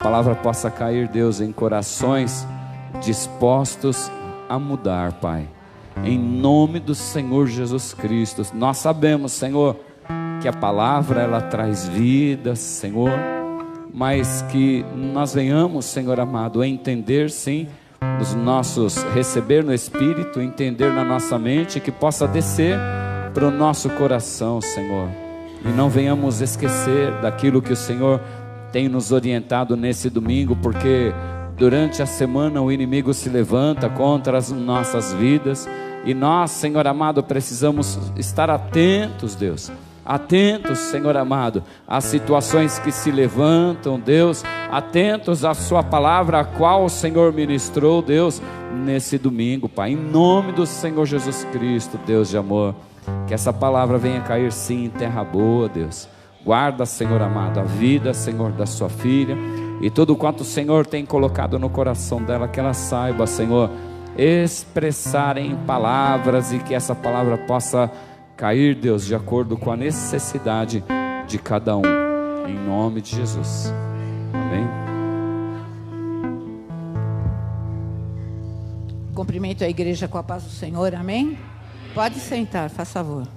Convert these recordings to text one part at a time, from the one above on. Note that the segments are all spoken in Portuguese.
A palavra possa cair, Deus, em corações dispostos a mudar, Pai. Em nome do Senhor Jesus Cristo. Nós sabemos, Senhor, que a palavra ela traz vida, Senhor, mas que nós venhamos, Senhor amado, a entender, sim, nos nossos, receber no Espírito, entender na nossa mente, que possa descer para o nosso coração, Senhor, e não venhamos esquecer daquilo que o Senhor tem nos orientado nesse domingo, porque durante a semana o inimigo se levanta contra as nossas vidas, e nós, Senhor amado, precisamos estar atentos, Deus, atentos, Senhor amado, às situações que se levantam, Deus, atentos à sua palavra, a qual o Senhor ministrou, Deus, nesse domingo, Pai, em nome do Senhor Jesus Cristo, Deus de amor, que essa palavra venha cair sim em terra boa, Deus. Guarda, Senhor amado, a vida, Senhor, da sua filha, e tudo quanto o Senhor tem colocado no coração dela, que ela saiba, Senhor, expressar em palavras, e que essa palavra possa cair, Deus, de acordo com a necessidade de cada um, em nome de Jesus, amém. Cumprimento a igreja com a paz do Senhor, amém. Pode sentar, faz favor.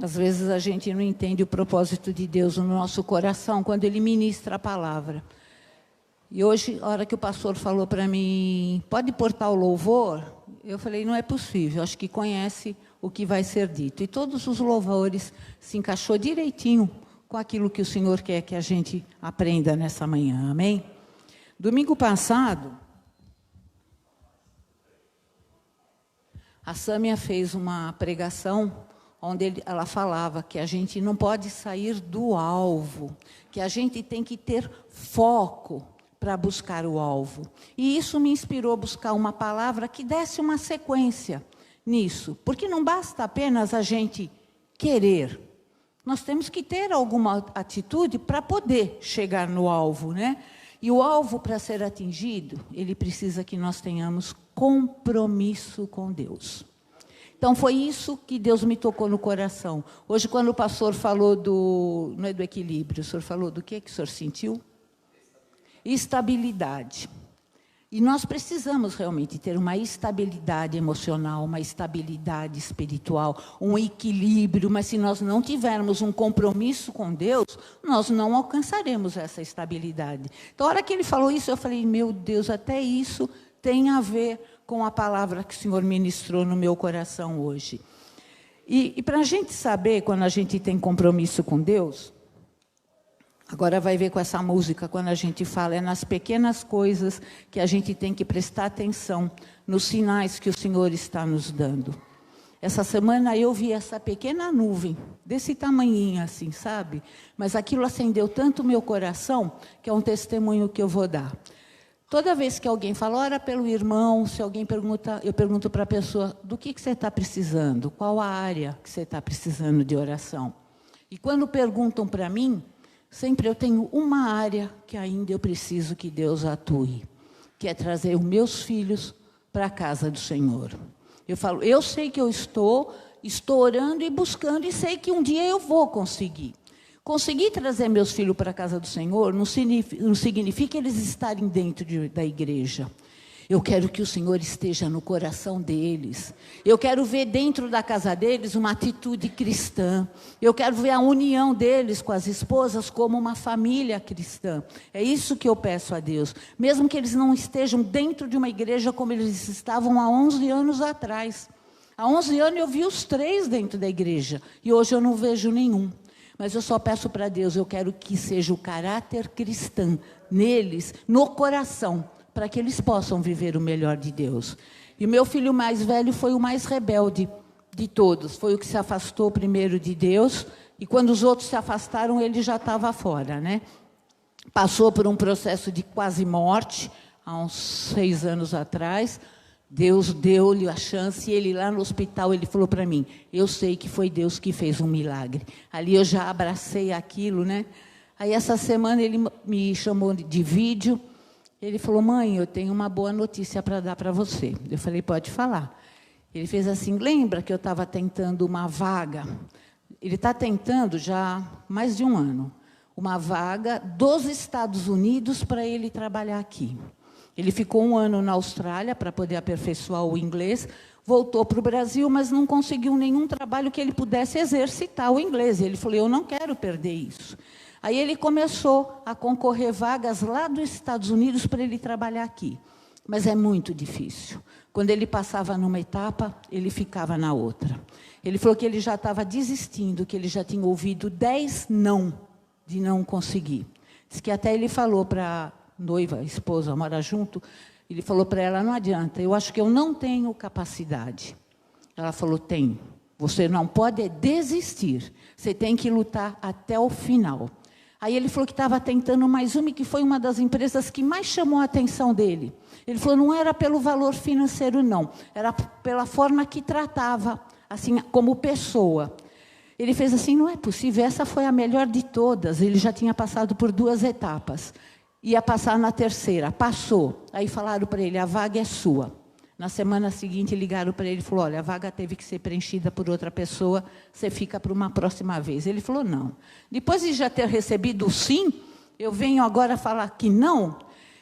Às vezes a gente não entende o propósito de Deus no nosso coração quando Ele ministra a palavra. E hoje, a hora que o pastor falou para mim, pode portar o louvor? Eu falei, não é possível, acho que conhece o que vai ser dito. E todos os louvores se encaixou direitinho com aquilo que o Senhor quer que a gente aprenda nessa manhã, amém? Domingo passado, a Sâmia fez uma pregação onde ela falava que a gente não pode sair do alvo, que a gente tem que ter foco para buscar o alvo. E isso me inspirou a buscar uma palavra que desse uma sequência nisso, porque não basta apenas a gente querer, nós temos que ter alguma atitude para poder chegar no alvo, né? E o alvo, para ser atingido, ele precisa que nós tenhamos compromisso com Deus. Então, foi isso que Deus me tocou no coração. Hoje, quando o pastor falou do... Não é do equilíbrio, o senhor falou do que o senhor sentiu? Estabilidade. E nós precisamos realmente ter uma estabilidade emocional, uma estabilidade espiritual, um equilíbrio, mas se nós não tivermos um compromisso com Deus, nós não alcançaremos essa estabilidade. Então, a hora que ele falou isso, eu falei, meu Deus, até isso tem a ver com a palavra que o Senhor ministrou no meu coração hoje. E para a gente saber, quando a gente tem compromisso com Deus, agora vai ver com essa música, quando a gente fala, é nas pequenas coisas que a gente tem que prestar atenção, nos sinais que o Senhor está nos dando. Essa semana eu vi essa pequena nuvem, desse tamanhinho assim, sabe? Mas aquilo acendeu tanto o meu coração, que é um testemunho que eu vou dar. Toda vez que alguém fala, ora pelo irmão, se alguém pergunta, eu pergunto para a pessoa, do que você está precisando? Qual a área que você está precisando de oração? E quando perguntam para mim, sempre eu tenho uma área que ainda eu preciso que Deus atue, que é trazer os meus filhos para a casa do Senhor. Eu falo, eu sei que eu estou orando e buscando, e sei que um dia eu vou conseguir. Conseguir trazer meus filhos para a casa do Senhor não significa eles estarem dentro da igreja. Eu quero que o Senhor esteja no coração deles. Eu quero ver dentro da casa deles uma atitude cristã. Eu quero ver a união deles com as esposas como uma família cristã. É isso que eu peço a Deus. Mesmo que eles não estejam dentro de uma igreja como eles estavam há 11 anos atrás. Há 11 anos eu vi os 3 dentro da igreja. E hoje eu não vejo nenhum. Mas eu só peço para Deus, eu quero que seja o caráter cristão neles, no coração, para que eles possam viver o melhor de Deus. E o meu filho mais velho foi o mais rebelde de todos. Foi o que se afastou primeiro de Deus, e quando os outros se afastaram, ele já estava fora, né? Passou por um processo de quase morte, há uns 6 anos atrás. Deus deu-lhe a chance, e ele lá no hospital, ele falou para mim, eu sei que foi Deus que fez um milagre. Ali eu já abracei aquilo, né? Aí, essa semana, ele me chamou de vídeo. Ele falou, mãe, eu tenho uma boa notícia para dar para você. Eu falei, pode falar. Ele fez assim, lembra que eu estava tentando uma vaga? Ele está tentando já há mais de um ano. Uma vaga dos Estados Unidos para ele trabalhar aqui. Ele ficou um ano na Austrália para poder aperfeiçoar o inglês, voltou para o Brasil, mas não conseguiu nenhum trabalho que ele pudesse exercitar o inglês. Ele falou, eu não quero perder isso. Aí ele começou a concorrer vagas lá dos Estados Unidos para ele trabalhar aqui. Mas é muito difícil. Quando ele passava numa etapa, ele ficava na outra. Ele falou que ele já estava desistindo, que ele já tinha ouvido 10 não, de não conseguir. Diz que até ele falou para a noiva, a esposa, mora junto, ele falou para ela, não adianta, eu acho que eu não tenho capacidade. Ela falou, tem. Você não pode desistir. Você tem que lutar até o final. Aí ele falou que estava tentando mais uma, e que foi uma das empresas que mais chamou a atenção dele. Ele falou, não era pelo valor financeiro, não. Era pela forma que tratava, assim, como pessoa. Ele fez assim, não é possível, essa foi a melhor de todas. Ele já tinha passado por 2 etapas. Ia passar na terceira, passou. Aí falaram para ele, a vaga é sua. Na semana seguinte, ligaram para ele e falou, olha, a vaga teve que ser preenchida por outra pessoa, você fica para uma próxima vez. Ele falou, não. Depois de já ter recebido o sim, eu venho agora falar que não.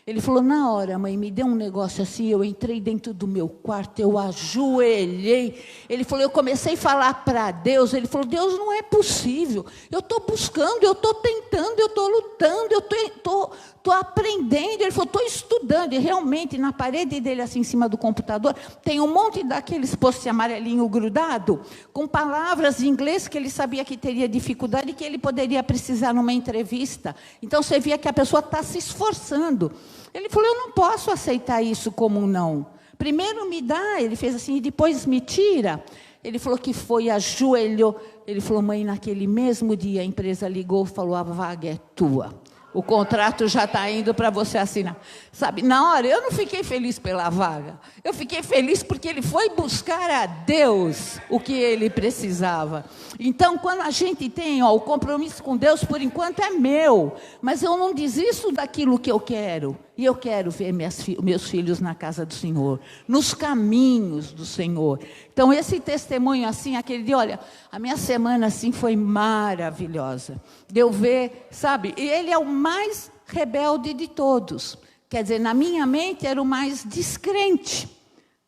Ele falou, na hora, mãe, me deu um negócio assim, eu entrei dentro do meu quarto, eu ajoelhei. Ele falou, eu comecei a falar para Deus. Ele falou, Deus, não é possível. Eu estou buscando, eu estou tentando, eu estou lutando, eu estou aprendendo. Ele falou, estou estudando. E realmente, na parede dele, assim, em cima do computador, tem um monte daqueles post amarelinho grudado, com palavras de inglês que ele sabia que teria dificuldade e que ele poderia precisar numa entrevista. Então, você via que a pessoa está se esforçando. Ele falou, eu não posso aceitar isso como um não. Primeiro me dá, ele fez assim, e depois me tira. Ele falou que foi, ajoelhou. Ele falou, mãe, naquele mesmo dia a empresa ligou e falou, a vaga é tua. O contrato já está indo para você assinar. Sabe, na hora, eu não fiquei feliz pela vaga. Eu fiquei feliz porque ele foi buscar a Deus o que ele precisava. Então, quando a gente tem, o compromisso com Deus, por enquanto é meu. Mas eu não desisto daquilo que eu quero. E eu quero ver meus filhos na casa do Senhor, nos caminhos do Senhor. Então, esse testemunho assim, aquele dia, olha, a minha semana assim foi maravilhosa. De eu ver, sabe, e ele é o mais rebelde de todos. Quer dizer, na minha mente era o mais descrente,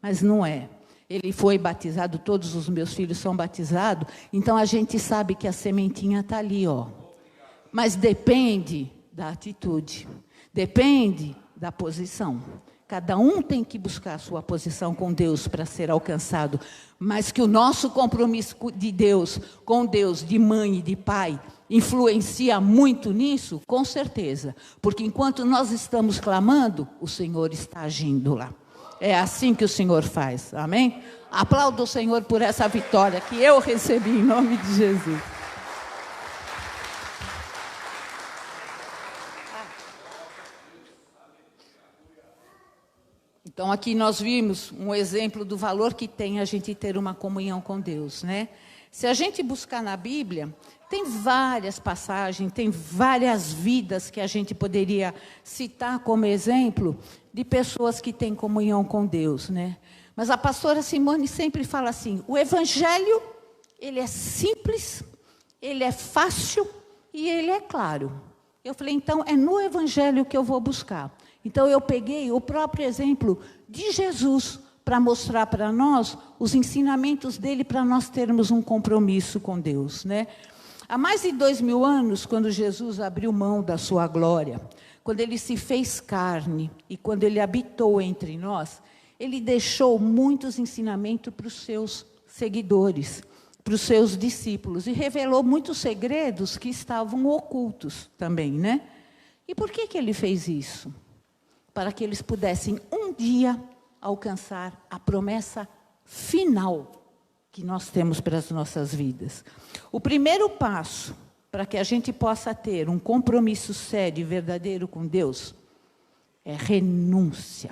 mas não é. Ele foi batizado, todos os meus filhos são batizados, então a gente sabe que a sementinha está ali, ó. Mas depende da atitude, depende da posição. Cada um tem que buscar a sua posição com Deus para ser alcançado, mas que o nosso compromisso de Deus, com Deus, de mãe e de pai, influencia muito nisso, com certeza. Porque enquanto nós estamos clamando, o Senhor está agindo lá. É assim que o Senhor faz, amém? Aplaudo o Senhor por essa vitória que eu recebi em nome de Jesus. Então, aqui nós vimos um exemplo do valor que tem a gente ter uma comunhão com Deus, né? Se a gente buscar na Bíblia, tem várias passagens, tem várias vidas que a gente poderia citar como exemplo de pessoas que têm comunhão com Deus, né? Mas a pastora Simone sempre fala assim, o Evangelho, ele é simples, ele é fácil e ele é claro. Eu falei, então, é no Evangelho que eu vou buscar. Então, eu peguei o próprio exemplo de Jesus para mostrar para nós os ensinamentos dele para nós termos um compromisso com Deus, né? Há mais de 2000 anos, quando Jesus abriu mão da sua glória, quando ele se fez carne e quando ele habitou entre nós, ele deixou muitos ensinamentos para os seus seguidores, para os seus discípulos, e revelou muitos segredos que estavam ocultos também, né? E por que ele fez isso? Para que eles pudessem um dia alcançar a promessa final que nós temos para as nossas vidas. O primeiro passo para que a gente possa ter um compromisso sério e verdadeiro com Deus é renúncia.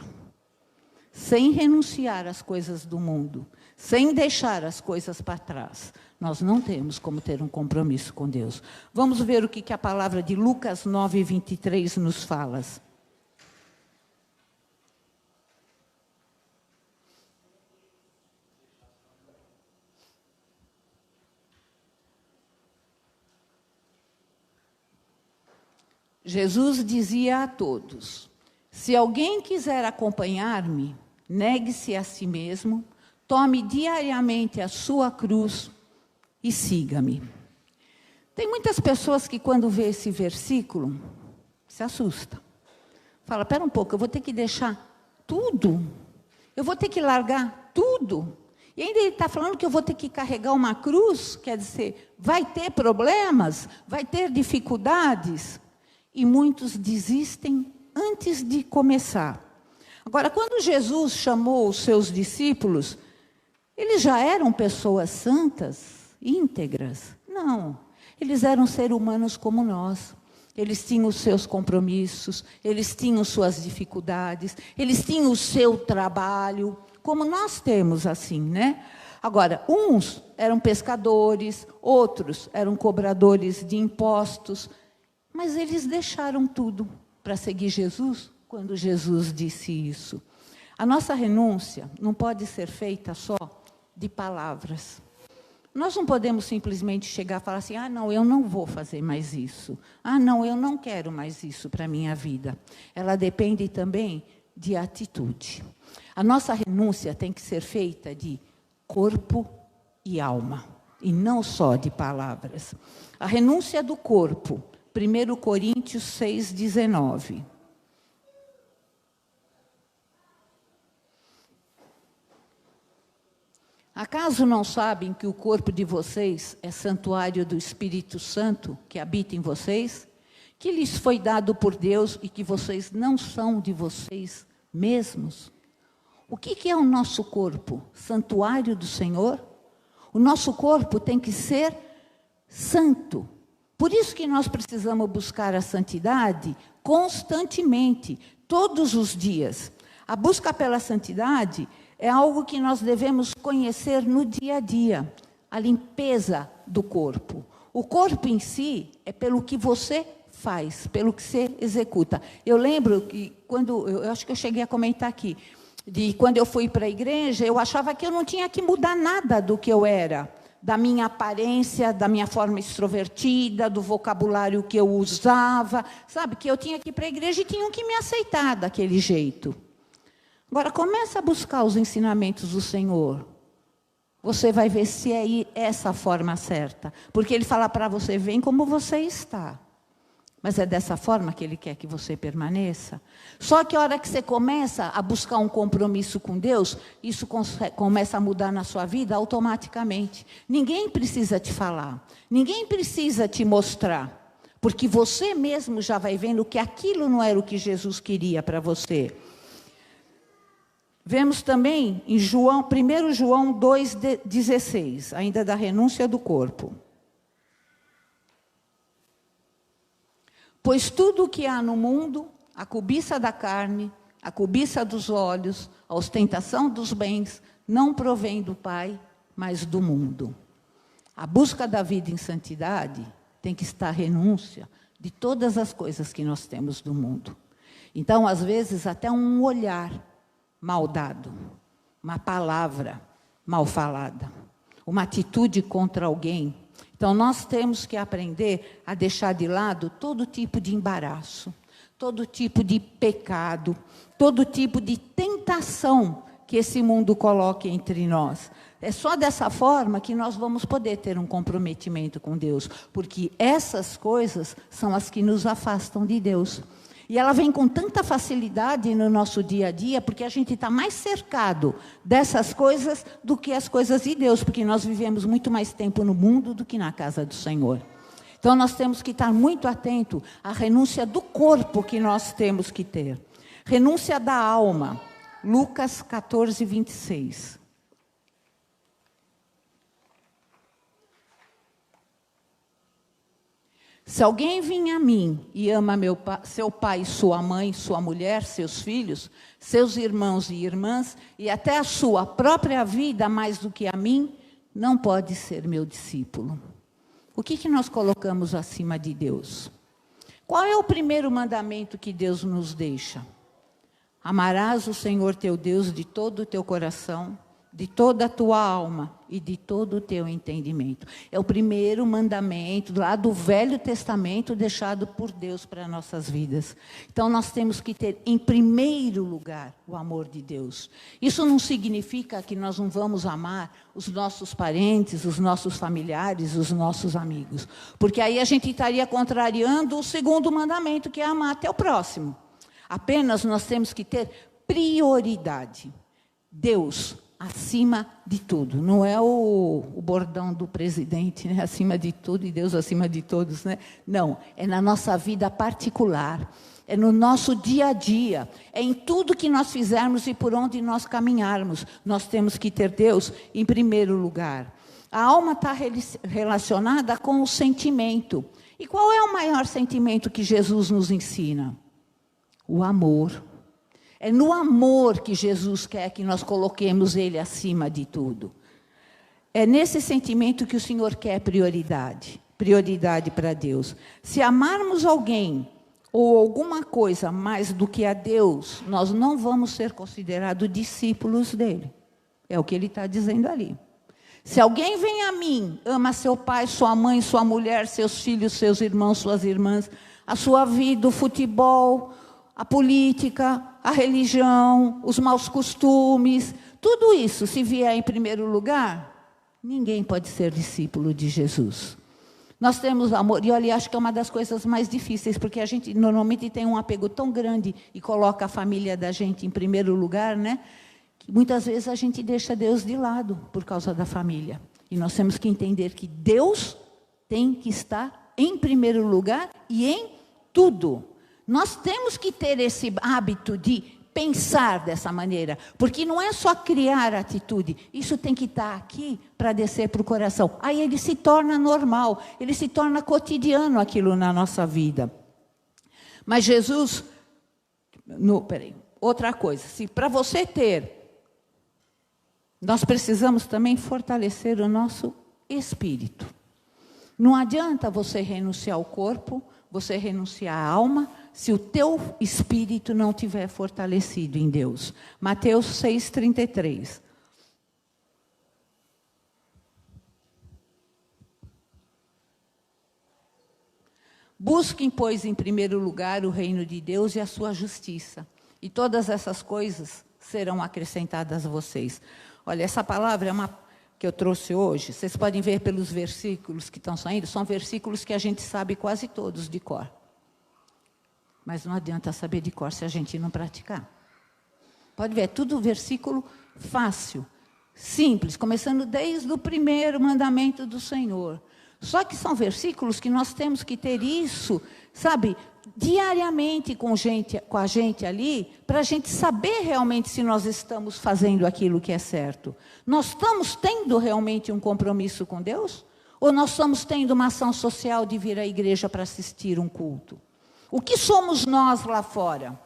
Sem renunciar às coisas do mundo, sem deixar as coisas para trás, nós não temos como ter um compromisso com Deus. Vamos ver o que a palavra de Lucas 9:23 nos fala. Jesus dizia a todos: se alguém quiser acompanhar-me, negue-se a si mesmo, tome diariamente a sua cruz e siga-me. Tem muitas pessoas que quando vê esse versículo, se assustam. Fala, espera um pouco, eu vou ter que deixar tudo? Eu vou ter que largar tudo? E ainda ele está falando que eu vou ter que carregar uma cruz? Quer dizer, vai ter problemas? Vai ter dificuldades? E muitos desistem antes de começar. Agora, quando Jesus chamou os seus discípulos, eles já eram pessoas santas, íntegras? Não, eles eram seres humanos como nós. Eles tinham os seus compromissos, eles tinham suas dificuldades, eles tinham o seu trabalho, como nós temos assim, né? Agora, uns eram pescadores, outros eram cobradores de impostos, mas eles deixaram tudo para seguir Jesus quando Jesus disse isso. A nossa renúncia não pode ser feita só de palavras. Nós não podemos simplesmente chegar e falar assim, ah, não, eu não vou fazer mais isso. Ah, não, eu não quero mais isso para a minha vida. Ela depende também de atitude. A nossa renúncia tem que ser feita de corpo e alma, e não só de palavras. A renúncia do corpo, 1 Coríntios 6:19. Acaso não sabem que o corpo de vocês é santuário do Espírito Santo que habita em vocês? Que lhes foi dado por Deus e que vocês não são de vocês mesmos? O que é o nosso corpo? Santuário do Senhor? O nosso corpo tem que ser santo. Por isso que nós precisamos buscar a santidade constantemente, todos os dias. A busca pela santidade é algo que nós devemos conhecer no dia a dia. A limpeza do corpo. O corpo em si é pelo que você faz, pelo que você executa. Eu lembro que eu acho que eu cheguei a comentar aqui, de quando eu fui para a igreja, eu achava que eu não tinha que mudar nada do que eu era. Da minha aparência, da minha forma extrovertida, do vocabulário que eu usava, sabe? Que eu tinha que ir para a igreja e tinham que me aceitar daquele jeito. Agora, começa a buscar os ensinamentos do Senhor. Você vai ver se é essa a forma certa. Porque Ele fala para você, vem como você está. Mas é dessa forma que Ele quer que você permaneça. Só que a hora que você começa a buscar um compromisso com Deus, isso começa a mudar na sua vida automaticamente. Ninguém precisa te falar. Ninguém precisa te mostrar. Porque você mesmo já vai vendo que aquilo não era o que Jesus queria para você. Vemos também em 1 João 2,16, ainda da renúncia do corpo. Pois tudo o que há no mundo, a cobiça da carne, a cobiça dos olhos, a ostentação dos bens, não provém do Pai, mas do mundo. A busca da vida em santidade tem que estar renúncia de todas as coisas que nós temos do mundo. Então, às vezes, até um olhar mal dado, uma palavra mal falada, uma atitude contra alguém. Então, nós temos que aprender a deixar de lado todo tipo de embaraço, todo tipo de pecado, todo tipo de tentação que esse mundo coloca entre nós. É só dessa forma que nós vamos poder ter um comprometimento com Deus, porque essas coisas são as que nos afastam de Deus. E ela vem com tanta facilidade no nosso dia a dia, porque a gente está mais cercado dessas coisas do que as coisas de Deus, porque nós vivemos muito mais tempo no mundo do que na casa do Senhor. Então, nós temos que estar muito atento à renúncia do corpo que nós temos que ter. Renúncia da alma. Lucas 14:26. Se alguém vir a mim e ama seu pai, sua mãe, sua mulher, seus filhos, seus irmãos e irmãs, e até a sua própria vida mais do que a mim, não pode ser meu discípulo. O que nós colocamos acima de Deus? Qual é o primeiro mandamento que Deus nos deixa? Amarás o Senhor teu Deus de todo o teu coração, de toda a tua alma e de todo o teu entendimento. É o primeiro mandamento lá do Velho Testamento deixado por Deus para nossas vidas. Então nós temos que ter em primeiro lugar o amor de Deus. Isso não significa que nós não vamos amar os nossos parentes, os nossos familiares, os nossos amigos. Porque aí a gente estaria contrariando o segundo mandamento, que é amar até o próximo. Apenas nós temos que ter prioridade. Deus acima de tudo. Não é o bordão do presidente, né? Acima de tudo e Deus acima de todos, né? Não, é na nossa vida particular, é no nosso dia a dia, é em tudo que nós fizermos e por onde nós caminharmos. Nós temos que ter Deus em primeiro lugar. A alma está relacionada com o sentimento. E qual é o maior sentimento que Jesus nos ensina? O amor. É no amor que Jesus quer que nós coloquemos Ele acima de tudo. É nesse sentimento que o Senhor quer prioridade para Deus. Se amarmos alguém ou alguma coisa mais do que a Deus, nós não vamos ser considerados discípulos dEle. É o que Ele está dizendo ali. Se alguém vem a mim, ama seu pai, sua mãe, sua mulher, seus filhos, seus irmãos, suas irmãs, a sua vida, o futebol, a política, a religião, os maus costumes, tudo isso, se vier em primeiro lugar, ninguém pode ser discípulo de Jesus. Nós temos amor, e olha, acho que é uma das coisas mais difíceis, porque a gente normalmente tem um apego tão grande e coloca a família da gente em primeiro lugar, né? Que muitas vezes a gente deixa Deus de lado por causa da família. E nós temos que entender que Deus tem que estar em primeiro lugar e em tudo. Nós temos que ter esse hábito de pensar dessa maneira, porque não é só criar atitude, isso tem que estar aqui para descer para o coração. Aí ele se torna normal, ele se torna cotidiano aquilo na nossa vida. Mas Jesus, outra coisa, se para você ter, nós precisamos também fortalecer o nosso espírito. Não adianta você renunciar ao corpo, você renunciar à alma, se o teu espírito não estiver fortalecido em Deus. Mateus 6,33. Busquem, pois, em primeiro lugar o reino de Deus e a sua justiça, e todas essas coisas serão acrescentadas a vocês. Olha, essa palavra é uma que eu trouxe hoje, vocês podem ver pelos versículos que estão saindo, são versículos que a gente sabe quase todos de cor. Mas não adianta saber de cor se a gente não praticar. Pode ver, é tudo versículo fácil, simples, começando desde o primeiro mandamento do Senhor. Só que são versículos que nós temos que ter isso, sabe, diariamente com a gente ali, para a gente saber realmente se nós estamos fazendo aquilo que é certo. Nós estamos tendo realmente um compromisso com Deus? Ou nós estamos tendo uma ação social de vir à igreja para assistir um culto? O que somos nós lá fora?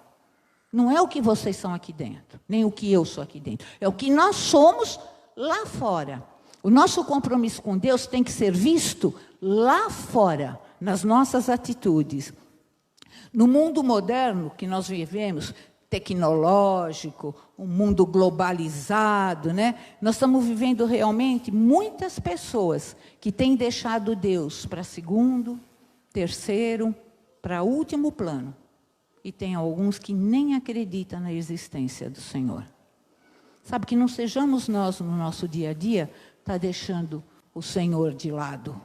Não é o que vocês são aqui dentro, nem o que eu sou aqui dentro. É o que nós somos lá fora. O nosso compromisso com Deus tem que ser visto lá fora, nas nossas atitudes. No mundo moderno que nós vivemos, tecnológico, um mundo globalizado, né? Nós estamos vivendo realmente muitas pessoas que têm deixado Deus para segundo, terceiro, para último plano. E tem alguns que nem acreditam na existência do Senhor. Sabe, que não sejamos nós no nosso dia a dia, está deixando o Senhor de lado.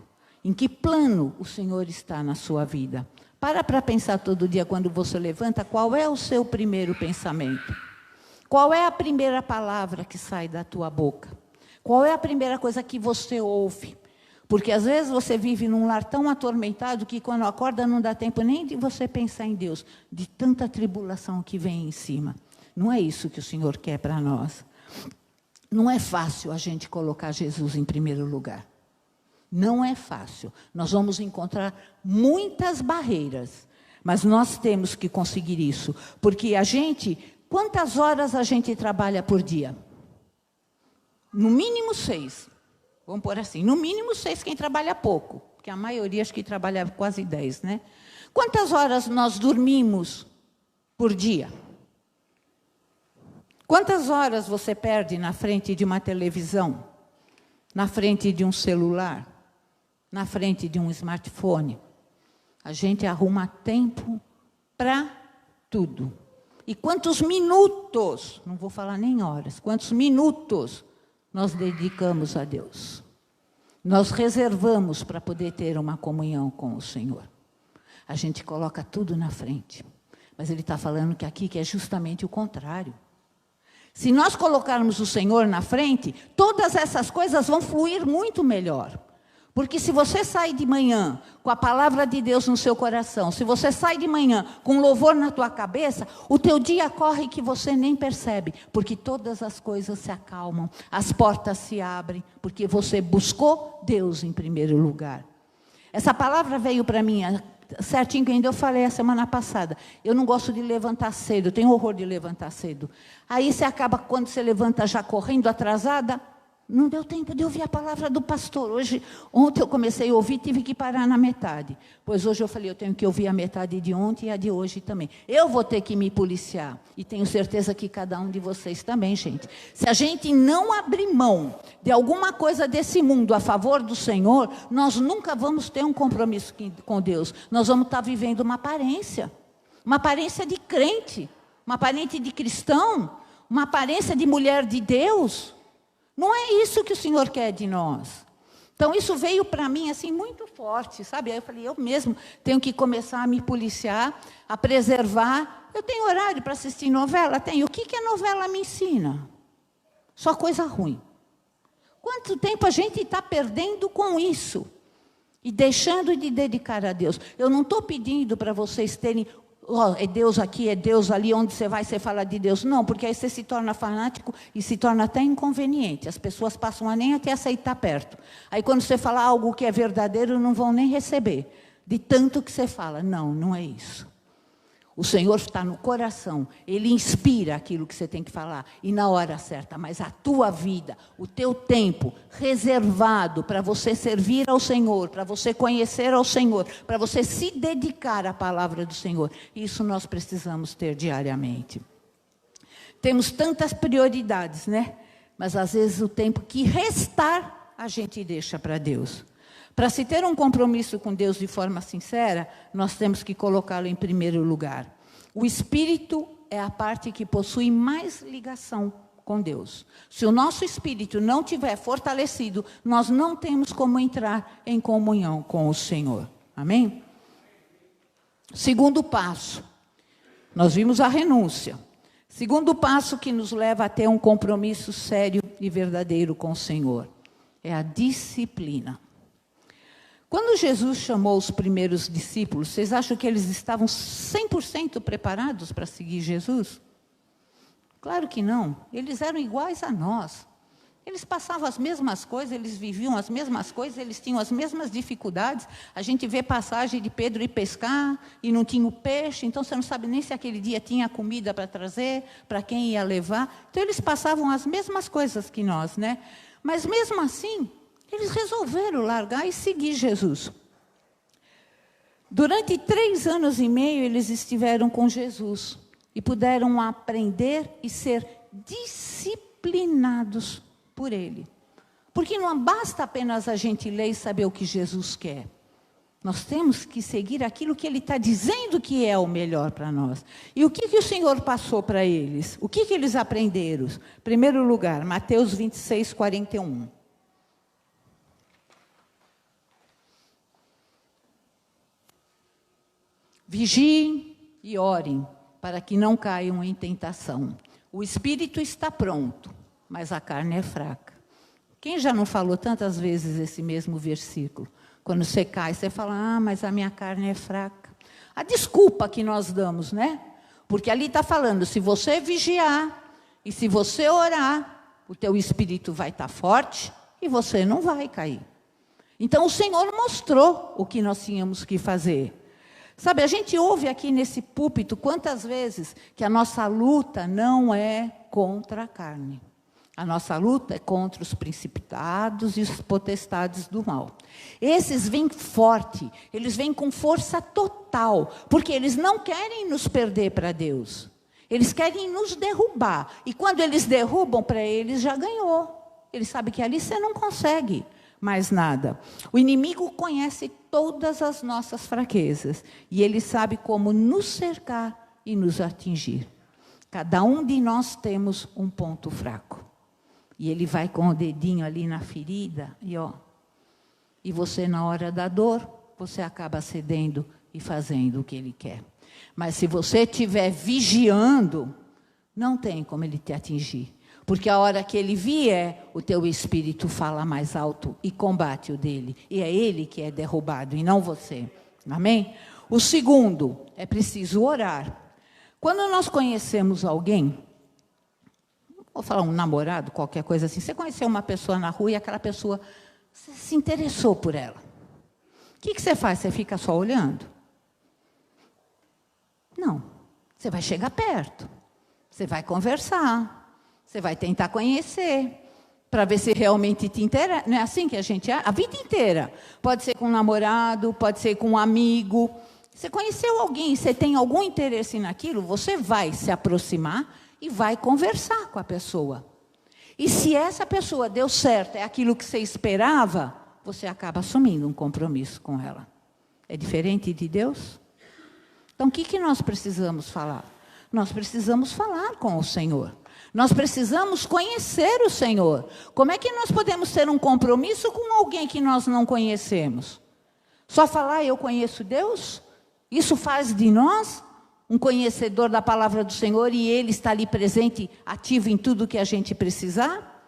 Em que plano o Senhor está na sua vida? Para pensar todo dia quando você levanta, qual é o seu primeiro pensamento? Qual é a primeira palavra que sai da tua boca? Qual é a primeira coisa que você ouve? Porque às vezes você vive num lar tão atormentado que quando acorda não dá tempo nem de você pensar em Deus, de tanta tribulação que vem em cima. Não é isso que o Senhor quer para nós. Não é fácil a gente colocar Jesus em primeiro lugar. Não é fácil. Nós vamos encontrar muitas barreiras, mas nós temos que conseguir isso. Porque quantas horas a gente trabalha por dia? No mínimo 6. Vamos pôr assim, no mínimo 6 quem trabalha pouco. Porque a maioria acho que trabalha quase 10, né? Quantas horas nós dormimos por dia? Quantas horas você perde na frente de uma televisão? Na frente de um celular? Na frente de um smartphone? A gente arruma tempo para tudo. E quantos minutos, não vou falar nem horas, quantos minutos nós dedicamos a Deus? Nós reservamos para poder ter uma comunhão com o Senhor. A gente coloca tudo na frente. Mas Ele está falando que é justamente o contrário. Se nós colocarmos o Senhor na frente, todas essas coisas vão fluir muito melhor. Porque se você sai de manhã com a palavra de Deus no seu coração, se você sai de manhã com louvor na tua cabeça, o teu dia corre que você nem percebe, porque todas as coisas se acalmam, as portas se abrem, porque você buscou Deus em primeiro lugar. Essa palavra veio para mim certinho, que ainda eu falei a semana passada. Eu não gosto de levantar cedo, eu tenho horror de levantar cedo. Aí você acaba, quando você levanta já correndo, atrasada. Não deu tempo de ouvir a palavra do pastor. Ontem eu comecei a ouvir, tive que parar na metade. Pois hoje eu falei, eu tenho que ouvir a metade de ontem e a de hoje também. Eu vou ter que me policiar. E tenho certeza que cada um de vocês também, gente. Se a gente não abrir mão de alguma coisa desse mundo a favor do Senhor, nós nunca vamos ter um compromisso com Deus. Nós vamos estar vivendo uma aparência de crente, uma aparência de cristão, uma aparência de mulher de Deus. Não é isso que o Senhor quer de nós. Então, isso veio para mim assim muito forte, sabe? Aí eu falei, eu mesmo tenho que começar a me policiar, a preservar. Eu tenho horário para assistir novela? Tenho. O que a novela me ensina? Só coisa ruim. Quanto tempo a gente está perdendo com isso? E deixando de dedicar a Deus. Eu não estou pedindo para vocês terem... é Deus aqui, é Deus ali, onde você fala de Deus. Não, porque aí você se torna fanático e se torna até inconveniente. As pessoas passam a nem até aceitar perto. Aí quando você fala algo que é verdadeiro, não vão nem receber. De tanto que você fala. Não, não é isso. O Senhor está no coração. Ele inspira aquilo que você tem que falar. E na hora certa. Mas a tua vida, o teu tempo reservado para você servir ao Senhor, para você conhecer ao Senhor, para você se dedicar à palavra do Senhor. Isso nós precisamos ter diariamente. Temos tantas prioridades, né? Mas às vezes o tempo que restar, a gente deixa para Deus. Para se ter um compromisso com Deus de forma sincera, nós temos que colocá-lo em primeiro lugar. O Espírito é a parte que possui mais ligação com Deus. Se o nosso espírito não estiver fortalecido, nós não temos como entrar em comunhão com o Senhor. Amém? Segundo passo, nós vimos a renúncia. Segundo passo que nos leva a ter um compromisso sério e verdadeiro com o Senhor é a disciplina. Quando Jesus chamou os primeiros discípulos, vocês acham que eles estavam 100% preparados para seguir Jesus? Claro que não. Eles eram iguais a nós. Eles passavam as mesmas coisas, eles viviam as mesmas coisas, eles tinham as mesmas dificuldades. A gente vê passagem de Pedro ir pescar e não tinha o peixe, então você não sabe nem se aquele dia tinha comida para trazer, para quem ia levar. Então eles passavam as mesmas coisas que nós, né? Mas mesmo assim, eles resolveram largar e seguir Jesus. Durante 3 anos e meio, eles estiveram com Jesus e puderam aprender e ser disciplinados por Ele. Porque não basta apenas a gente ler e saber o que Jesus quer. Nós temos que seguir aquilo que Ele está dizendo que é o melhor para nós. E o que o Senhor passou para eles? O que eles aprenderam? Em primeiro lugar, Mateus 26, 41. Vigiem e orem, para que não caiam em tentação. O espírito está pronto, mas a carne é fraca. Quem já não falou tantas vezes esse mesmo versículo? Quando você cai, você fala, mas a minha carne é fraca. A desculpa que nós damos, né? Porque ali está falando, se você vigiar e se você orar, o teu espírito vai estar forte e você não vai cair. Então o Senhor mostrou o que nós tínhamos que fazer. Sabe, a gente ouve aqui nesse púlpito quantas vezes que a nossa luta não é contra a carne. A nossa luta é contra os principados e os potestades do mal. Esses vêm forte, eles vêm com força total, porque eles não querem nos perder para Deus. Eles querem nos derrubar. E quando eles derrubam, para eles já ganhou. Eles sabem que ali você não consegue mais nada. O inimigo conhece todas as nossas fraquezas. E ele sabe como nos cercar e nos atingir. Cada um de nós temos um ponto fraco. E ele vai com o dedinho ali na ferida. E você, na hora da dor, você acaba cedendo e fazendo o que ele quer. Mas se você estiver vigiando, não tem como ele te atingir. Porque a hora que ele vier, o teu espírito fala mais alto e combate o dele. E é ele que é derrubado e não você. Amém? O segundo, é preciso orar. Quando nós conhecemos alguém, vou falar um namorado, qualquer coisa assim, você conheceu uma pessoa na rua e aquela pessoa se interessou por ela. O que você faz? Você fica só olhando? Não. Você vai chegar perto. Você vai conversar. Você vai tentar conhecer. Para ver se realmente te interessa. Não é assim que a gente é? A vida inteira. Pode ser com um namorado, pode ser com um amigo. Você conheceu alguém, você tem algum interesse naquilo, você vai se aproximar e vai conversar com a pessoa. E se essa pessoa deu certo, é aquilo que você esperava, você acaba assumindo um compromisso com ela. É diferente de Deus? Então, o que nós precisamos falar? Nós precisamos falar com o Senhor. Nós precisamos conhecer o Senhor. Como é que nós podemos ter um compromisso com alguém que nós não conhecemos? Só falar, eu conheço Deus? Isso faz de nós um conhecedor da palavra do Senhor e Ele está ali presente, ativo em tudo que a gente precisar?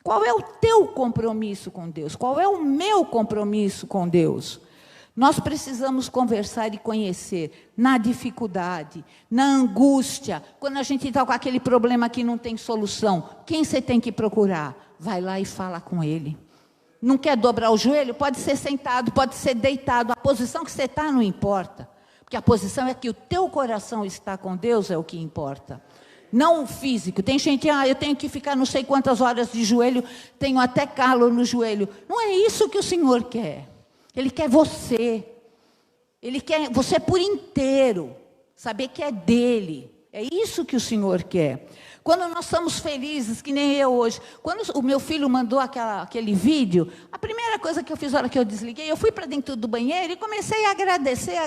Qual é o teu compromisso com Deus? Qual é o meu compromisso com Deus? Nós precisamos conversar e conhecer na dificuldade, na angústia, quando a gente está com aquele problema que não tem solução. Quem você tem que procurar? Vai lá e fala com Ele. Não quer dobrar o joelho? Pode ser sentado, pode ser deitado. A posição que você está não importa. Porque a posição é que o teu coração está com Deus, é o que importa. Não o físico. Tem gente, eu tenho que ficar não sei quantas horas de joelho, tenho até calo no joelho. Não é isso que o Senhor quer. Ele quer você. Ele quer você por inteiro. Saber que é dele. É isso que o Senhor quer. Quando nós estamos felizes, que nem eu hoje. Quando o meu filho mandou aquele vídeo, a primeira coisa que eu fiz na hora que eu desliguei, eu fui para dentro do banheiro e comecei a agradecer.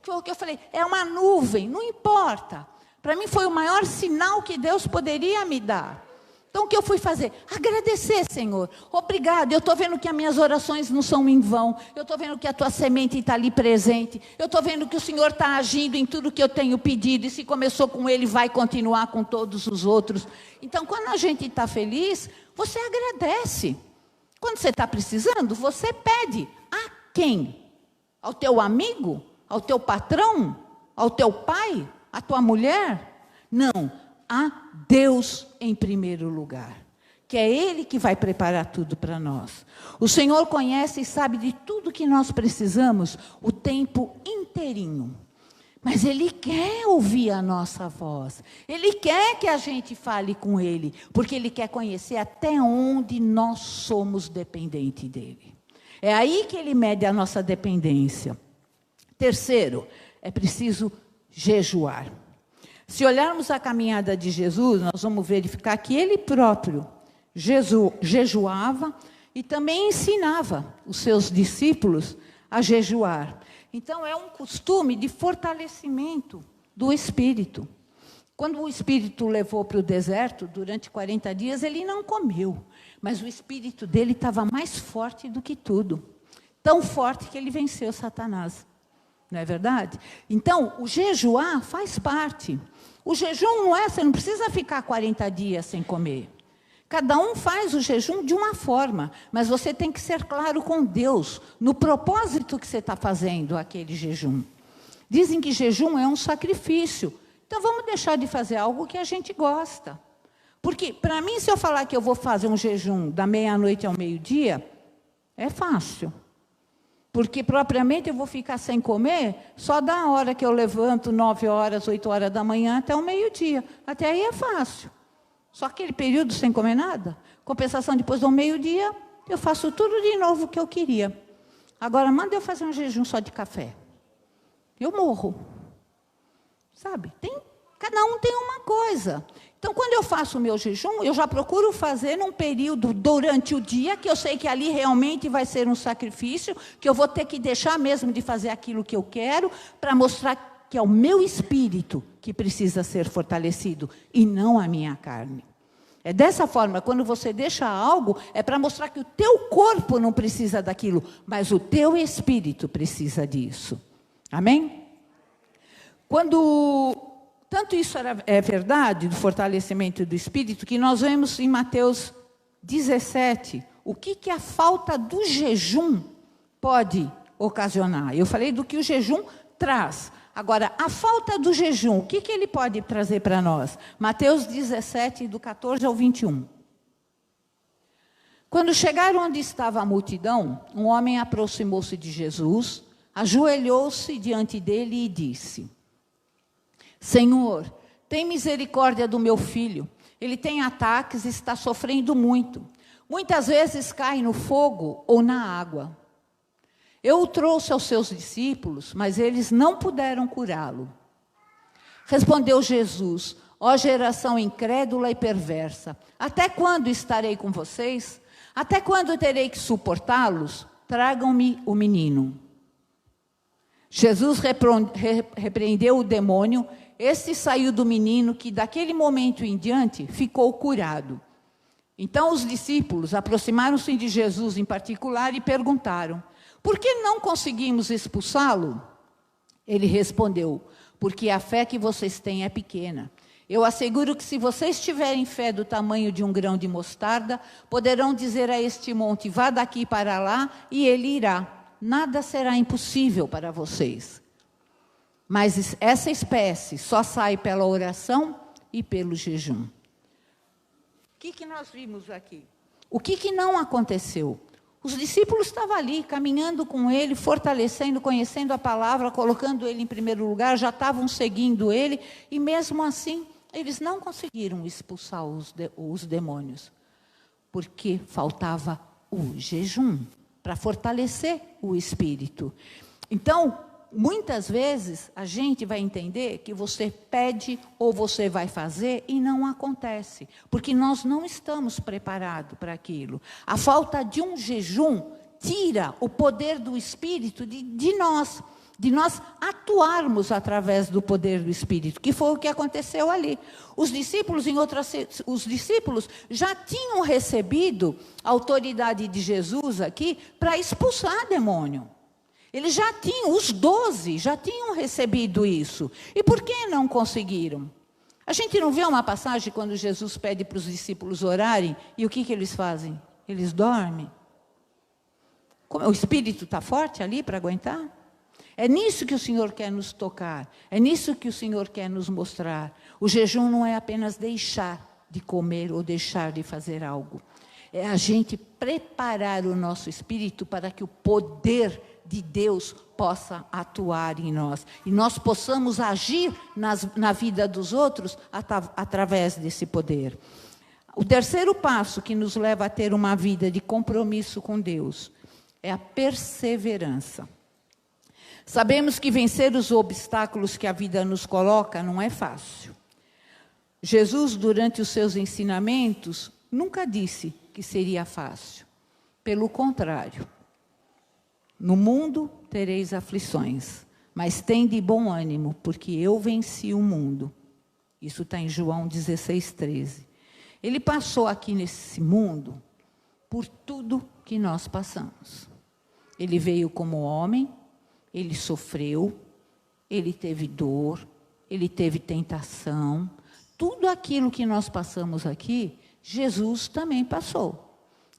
Foi o que eu falei, é uma nuvem, não importa. Para mim foi o maior sinal que Deus poderia me dar. Então, o que eu fui fazer? Agradecer, Senhor. Obrigado. Eu estou vendo que as minhas orações não são em vão. Eu estou vendo que a tua semente está ali presente. Eu estou vendo que o Senhor está agindo em tudo que eu tenho pedido. E se começou com Ele, vai continuar com todos os outros. Então, quando a gente está feliz, você agradece. Quando você está precisando, você pede. A quem? Ao teu amigo? Ao teu patrão? Ao teu pai? À tua mulher? Não. A Deus em primeiro lugar, que é Ele que vai preparar tudo para nós. O Senhor conhece e sabe de tudo que nós precisamos o tempo inteirinho. Mas Ele quer ouvir a nossa voz. Ele quer que a gente fale com Ele, porque Ele quer conhecer até onde nós somos dependentes dEle. É aí que Ele mede a nossa dependência. Terceiro, é preciso jejuar. Se olharmos a caminhada de Jesus, nós vamos verificar que Ele próprio jejuava e também ensinava os seus discípulos a jejuar. Então, é um costume de fortalecimento do Espírito. Quando o Espírito o levou para o deserto, durante 40 dias, ele não comeu. Mas o Espírito dele estava mais forte do que tudo. Tão forte que ele venceu Satanás. Não é verdade? Então, o jejuar faz parte. O jejum não é, você não precisa ficar 40 dias sem comer. Cada um faz o jejum de uma forma, mas você tem que ser claro com Deus, no propósito que você está fazendo aquele jejum. Dizem que jejum é um sacrifício. Então, vamos deixar de fazer algo que a gente gosta. Porque, para mim, se eu falar que eu vou fazer um jejum da meia-noite ao meio-dia, É fácil. Porque propriamente eu vou ficar sem comer só da hora que eu levanto, 9 horas, 8 horas da manhã, até o meio-dia. Até aí é fácil. Só aquele período sem comer nada. Compensação, depois do meio-dia, eu faço tudo de novo que eu queria. Agora, manda eu fazer um jejum só de café. Eu morro. Sabe? Cada um tem uma coisa. Então, quando eu faço o meu jejum, eu já procuro fazer num período durante o dia, que eu sei que ali realmente vai ser um sacrifício, que eu vou ter que deixar mesmo de fazer aquilo que eu quero, para mostrar que é o meu espírito que precisa ser fortalecido, e não a minha carne. É dessa forma, quando você deixa algo, é para mostrar que o teu corpo não precisa daquilo, mas o teu espírito precisa disso. Amém? Tanto isso é verdade, do fortalecimento do espírito, que nós vemos em Mateus 17, o que a falta do jejum pode ocasionar. Eu falei do que o jejum traz. Agora, a falta do jejum, o que ele pode trazer para nós? Mateus 17, do 14 ao 21. Quando chegaram onde estava a multidão, um homem aproximou-se de Jesus, ajoelhou-se diante dele e disse: Senhor, tem misericórdia do meu filho. Ele tem ataques e está sofrendo muito. Muitas vezes cai no fogo ou na água. Eu o trouxe aos seus discípulos, mas eles não puderam curá-lo. Respondeu Jesus: ó geração incrédula e perversa, até quando estarei com vocês? Até quando terei que suportá-los? Tragam-me o menino. Jesus repreendeu o demônio. Este saiu do menino, que daquele momento em diante ficou curado. Então os discípulos aproximaram-se de Jesus em particular e perguntaram: por que não conseguimos expulsá-lo? Ele respondeu: porque a fé que vocês têm é pequena. Eu asseguro que se vocês tiverem fé do tamanho de um grão de mostarda, poderão dizer a este monte: vá daqui para lá, e ele irá. Nada será impossível para vocês. Mas essa espécie só sai pela oração e pelo jejum. O que nós vimos aqui? O que não aconteceu? Os discípulos estavam ali, caminhando com ele, fortalecendo, conhecendo a palavra, colocando ele em primeiro lugar, já estavam seguindo ele, e mesmo assim, eles não conseguiram expulsar os demônios, porque faltava o jejum, para fortalecer o espírito. Então, muitas vezes, a gente vai entender que você pede ou você vai fazer e não acontece, porque nós não estamos preparados para aquilo. A falta de um jejum tira o poder do Espírito de nós atuarmos através do poder do Espírito, que foi o que aconteceu ali. Os discípulos já tinham recebido a autoridade de Jesus aqui para expulsar demônio. Eles já tinham, os 12 já tinham recebido isso. E por que não conseguiram? A gente não vê uma passagem quando Jesus pede para os discípulos orarem, e o que eles fazem? Eles dormem. O espírito está forte ali para aguentar? É nisso que o Senhor quer nos tocar. É nisso que o Senhor quer nos mostrar. O jejum não é apenas deixar de comer ou deixar de fazer algo. É a gente preparar o nosso espírito para que o poder de Deus possa atuar em nós. E nós possamos agir na vida dos outros através desse poder. O terceiro passo que nos leva a ter uma vida de compromisso com Deus é a perseverança. Sabemos que vencer os obstáculos que a vida nos coloca não é fácil. Jesus, durante os seus ensinamentos, nunca disse que seria fácil. Pelo contrário. No mundo tereis aflições, mas tende bom ânimo, porque eu venci o mundo. Isso está em João 16:13. Ele passou aqui nesse mundo por tudo que nós passamos. Ele veio como homem, ele sofreu, ele teve dor, ele teve tentação. Tudo aquilo que nós passamos aqui, Jesus também passou.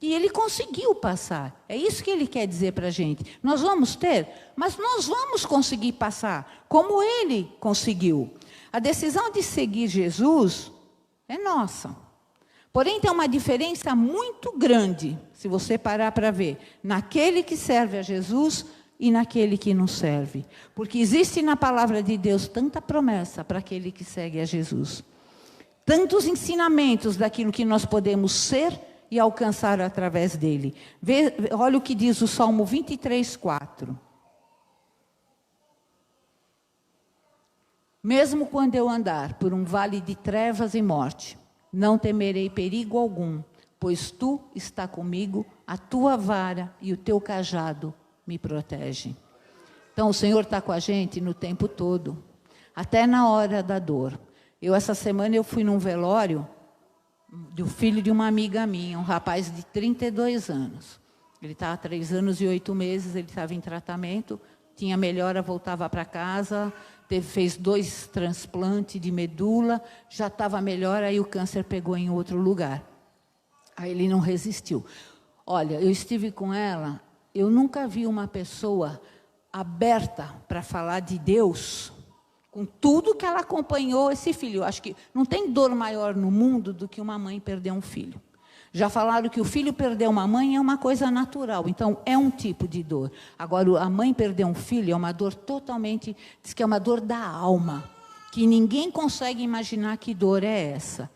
E ele conseguiu passar. É isso que ele quer dizer para a gente. Nós vamos ter, mas nós vamos conseguir passar, como ele conseguiu. A decisão de seguir Jesus é nossa. Porém, tem uma diferença muito grande, se você parar para ver, naquele que serve a Jesus e naquele que não serve. Porque existe na palavra de Deus tanta promessa para aquele que segue a Jesus. Tantos ensinamentos daquilo que nós podemos ser e alcançar através dele. Olha o que diz o Salmo 23:4. Mesmo quando eu andar por um vale de trevas e morte, não temerei perigo algum, pois tu está comigo, a tua vara e o teu cajado me protegem. Então o Senhor está com a gente no tempo todo, até na hora da dor. Essa semana eu fui num velório do filho de uma amiga minha, um rapaz de 32 anos. Ele estava há 3 anos e 8 meses, ele estava em tratamento, tinha melhora, voltava para casa, fez 2 transplantes de medula, já estava melhor, aí o câncer pegou em outro lugar. Aí ele não resistiu. Olha, eu estive com ela, eu nunca vi uma pessoa aberta para falar de Deus, com tudo que ela acompanhou esse filho. Eu acho que não tem dor maior no mundo do que uma mãe perder um filho. Já falaram que o filho perder uma mãe é uma coisa natural, então é um tipo de dor. Agora, a mãe perder um filho é uma dor totalmente, diz que é uma dor da alma, que ninguém consegue imaginar que dor é essa.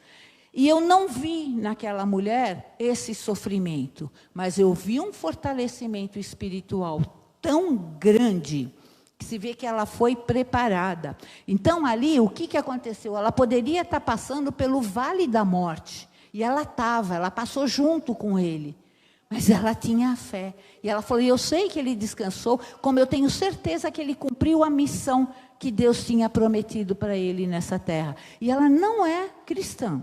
E eu não vi naquela mulher esse sofrimento, mas eu vi um fortalecimento espiritual tão grande, que se vê que ela foi preparada. Então, ali, o que aconteceu? Ela poderia estar passando pelo vale da morte, e ela passou junto com ele. Mas ela tinha fé. E ela falou, eu sei que ele descansou, como eu tenho certeza que ele cumpriu a missão que Deus tinha prometido para ele nessa terra. E ela não é cristã.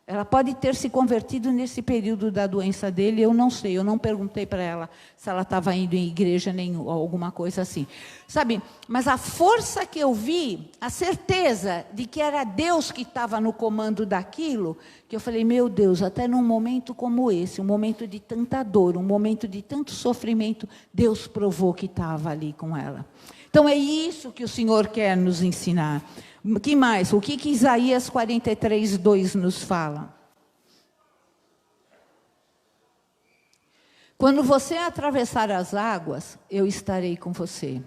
Ela pode ter se convertido nesse período da doença dele, eu não sei, eu não perguntei para ela se ela estava indo em igreja, nem alguma coisa assim. Sabe, mas a força que eu vi, a certeza de que era Deus que estava no comando daquilo, que eu falei, meu Deus, até num momento como esse, um momento de tanta dor, um momento de tanto sofrimento, Deus provou que estava ali com ela. Então é isso que o Senhor quer nos ensinar. O que mais? O que Isaías 43:2 nos fala? Quando você atravessar as águas, eu estarei com você.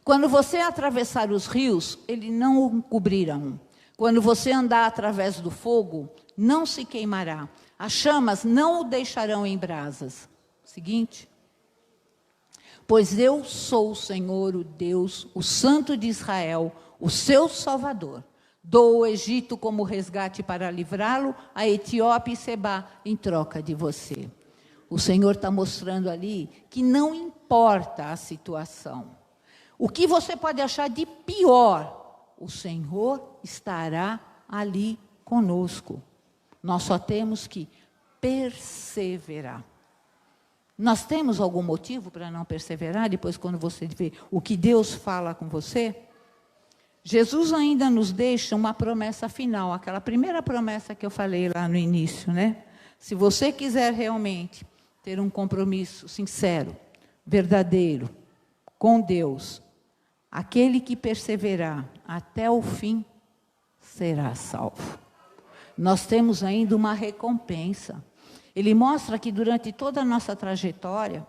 Quando você atravessar os rios, eles não o cobrirão. Quando você andar através do fogo, não se queimará. As chamas não o deixarão em brasas. Seguinte. Pois eu sou o Senhor, o Deus, o Santo de Israel, o seu Salvador. Dou o Egito como resgate para livrá-lo, a Etiópia e Sebá em troca de você. O Senhor está mostrando ali que não importa a situação. O que você pode achar de pior, o Senhor estará ali conosco. Nós só temos que perseverar. Nós temos algum motivo para não perseverar, depois quando você vê o que Deus fala com você? Jesus ainda nos deixa uma promessa final, aquela primeira promessa que eu falei lá no início, né? Se você quiser realmente ter um compromisso sincero, verdadeiro, com Deus, aquele que perseverar até o fim será salvo. Nós temos ainda uma recompensa. Ele mostra que durante toda a nossa trajetória,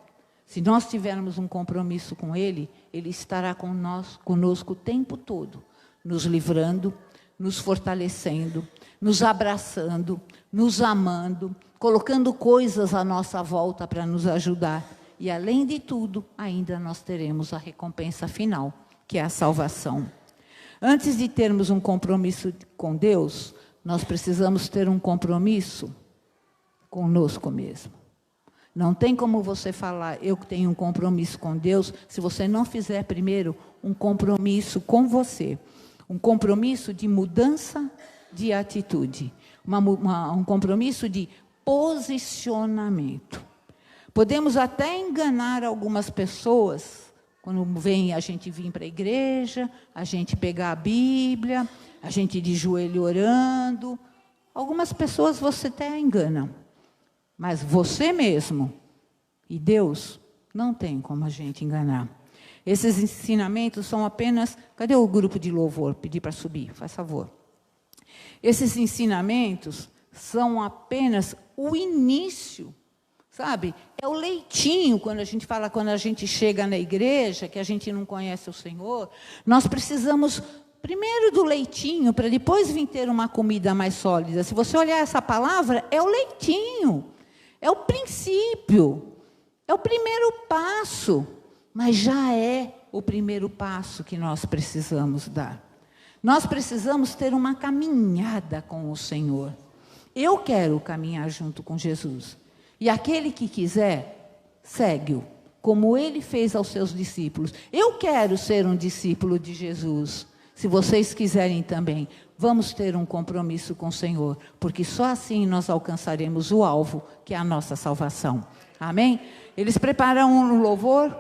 se nós tivermos um compromisso com Ele, Ele estará conosco o tempo todo, nos livrando, nos fortalecendo, nos abraçando, nos amando, colocando coisas à nossa volta para nos ajudar. E, além de tudo, ainda nós teremos a recompensa final, que é a salvação. Antes de termos um compromisso com Deus, nós precisamos ter um compromisso conosco mesmo. Não tem como você falar, eu tenho um compromisso com Deus, se você não fizer primeiro um compromisso com você. Um compromisso de mudança de atitude. Um compromisso de posicionamento. Podemos até enganar algumas pessoas, quando vem a gente vir para a igreja, a gente pegar a Bíblia, a gente de joelho orando. Algumas pessoas você até engana. Mas você mesmo e Deus não tem como a gente enganar. Esses ensinamentos são apenas... Cadê o grupo de louvor? Pedir para subir, faz favor. Esses ensinamentos são apenas o início, sabe? É o leitinho, quando a gente fala, quando a gente chega na igreja, que a gente não conhece o Senhor, nós precisamos primeiro do leitinho, para depois vir ter uma comida mais sólida. Se você olhar essa palavra, é o leitinho, é o princípio, é o primeiro passo, mas já é o primeiro passo que nós precisamos dar. Nós precisamos ter uma caminhada com o Senhor. Eu quero caminhar junto com Jesus. E aquele que quiser, segue-o, como ele fez aos seus discípulos. Eu quero ser um discípulo de Jesus. Se vocês quiserem também, vamos ter um compromisso com o Senhor, porque só assim nós alcançaremos o alvo, que é a nossa salvação. Amém? Eles prepararam um louvor.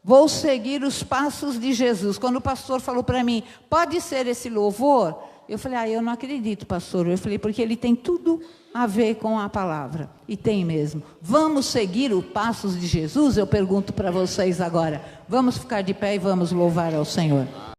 Vou seguir os passos de Jesus. Quando o pastor falou para mim, pode ser esse louvor? Eu falei, eu não acredito, pastor. Eu falei, porque ele tem tudo a ver com a palavra. E tem mesmo. Vamos seguir os passos de Jesus? Eu pergunto para vocês agora. Vamos ficar de pé e vamos louvar ao Senhor.